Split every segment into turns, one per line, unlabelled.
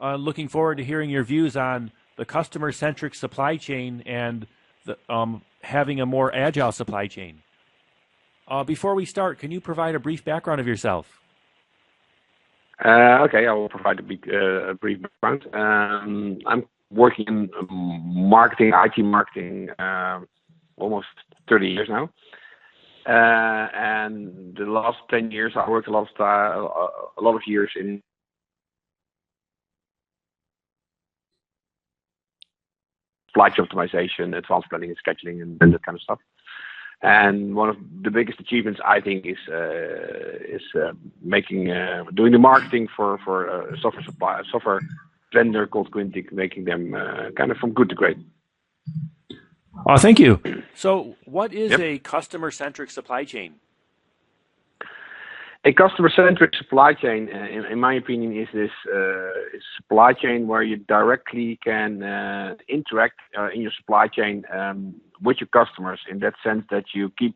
looking forward to hearing your views on the customer-centric supply chain and having a more agile supply chain. Before we start, can you provide a brief background of yourself?
Okay, I will provide a brief background. I'm working in marketing, IT marketing, almost 30 years now. And the last 10 years, I worked a lot of years in supply chain optimization, advanced planning and scheduling, and that kind of stuff. And one of the biggest achievements, I think, is doing the marketing for a software vendor called Quintic, making them kind of from good to great.
Oh, thank you. So, what is a customer-centric supply chain?
A customer-centric supply chain, in my opinion, is this supply chain where you directly can interact in your supply chain with your customers, in that sense that you keep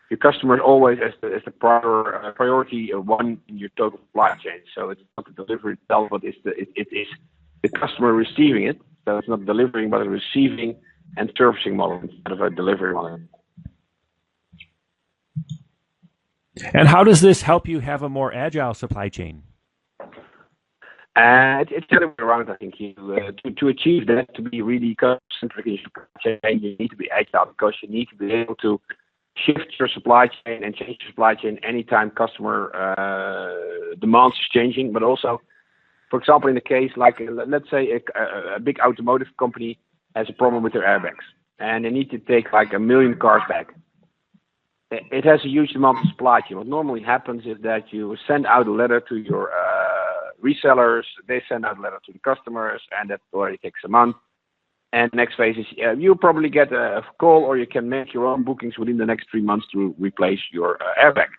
your customers always as the priority one in your total supply chain. So it's not the delivery itself, but it is the customer receiving it. So it's not delivering, but a receiving and servicing model instead of a delivery model.
And how does this help you have a more agile supply chain?
It's the other way around, I think. To achieve that, to be really customer-centric in your supply chain, you need to be agile because you need to be able to shift your supply chain and change your supply chain anytime customer demands is changing. But also, for example, in the case like, let's say a big automotive company has a problem with their airbags and they need to take like 1 million cars back. It has a huge amount of supply chain. What normally happens is that you send out a letter to your resellers, they send out a letter to the customers, and that already takes a month. And next phase is you'll probably get a call, or you can make your own bookings within the next 3 months to replace your airbag,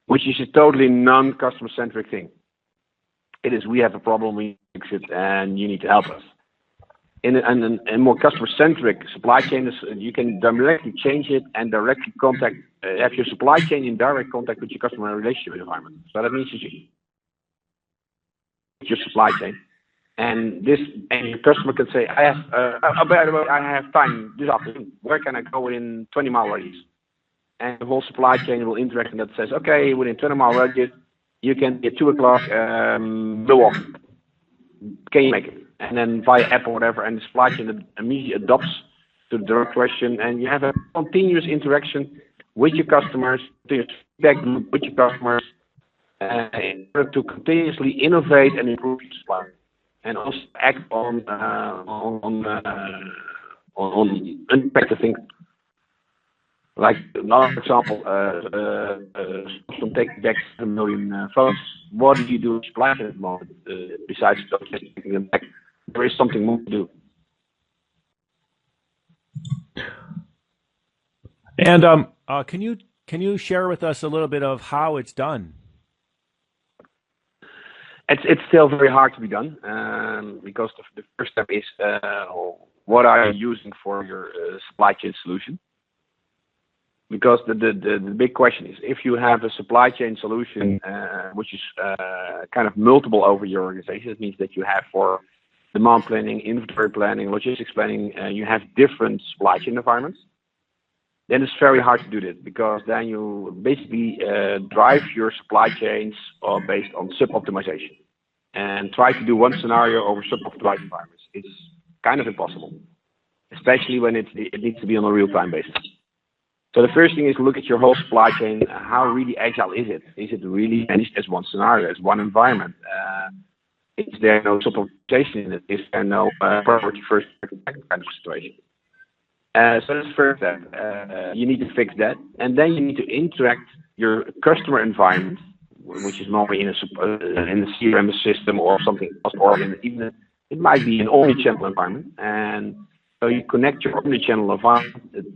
which is a totally non-customer-centric thing. It is, we have a problem, we fix it, and you need to help us. In a more customer-centric supply chain, you can directly change it and directly have your supply chain in direct contact with your customer relationship environment. So that means your supply chain, and your customer can say, by the way, I have time this afternoon. Where can I go in 20-mile radius? And the whole supply chain will interact, and that says, okay, within 20-mile radius, you can be at 2 o'clock, Milwaukee. Can you make it? And then via app or whatever, and the supply chain immediately adopts to the direct question, and you have a continuous interaction with your customers, continuous feedback loop with your customers, in order to continuously innovate and improve your supply, and also act on unexpected things. Like another example, from taking back 7 million phones. What do you do in supply chain at the moment besides taking them back? There is something more to do.
And can you share with us a little bit of how it's done?
It's still very hard to be done because the first step is what are you using for your supply chain solution? Because the big question is, if you have a supply chain solution which is kind of multiple over your organization, it means that you have for demand planning, inventory planning, logistics planning, you have different supply chain environments, then it's very hard to do that, because then you basically drive your supply chains based on sub-optimization and try to do one scenario over sub-optimized environments. It's kind of impossible, especially when it needs to be on a real-time basis. So the first thing is to look at your whole supply chain. How really agile is it? Is it really managed as one scenario, as one environment? Is there no sub-optimization in it? Is there no priority first, second kind of situation? So that's the first step. You need to fix that, and then you need to interact your customer environment, which is normally in a CRM system or something else, or even it might be an omni-channel environment. And so you connect your omni-channel environment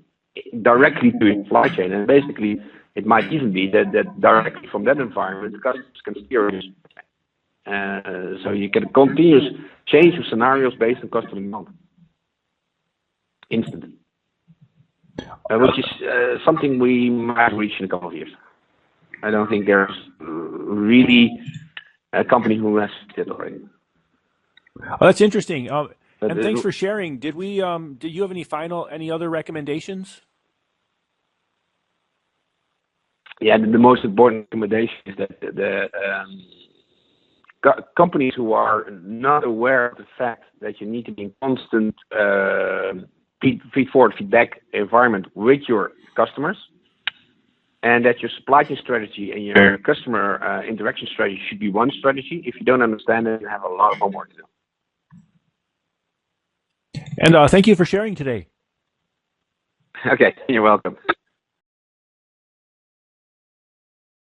directly to your supply chain, and basically it might even be that directly from that environment, customers can steer your supply chain. So you can continuous change of scenarios based on customer demand, instant. Which is something we might reach in a couple of years. I don't think there's really a company who has it already.
Oh, that's interesting.
But
And thanks for sharing. Did we? Did you have any other recommendations?
yeah, the most important recommendation is that companies who are not aware of the fact that you need to be in constant feed-forward feedback environment with your customers, and that your supply chain strategy and your customer interaction strategy should be one strategy. If you don't understand it, you have a lot of homework to do.
And thank you for sharing today.
Okay, you're welcome.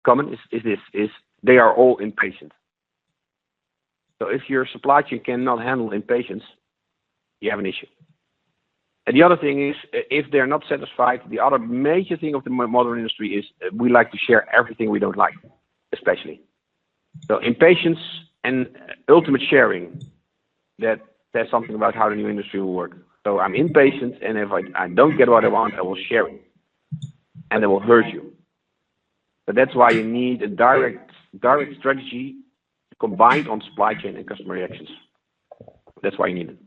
Common is they are all impatient. So if your supply chain cannot handle impatience, you have an issue. And the other thing is, if they're not satisfied, the other major thing of the modern industry is we like to share everything we don't like, especially. So impatience and ultimate sharing, that says something about how the new industry will work. So I'm impatient, and if I don't get what I want, I will share it. And it will hurt you. But that's why you need a direct strategy combined on supply chain and customer reactions. That's why you need it.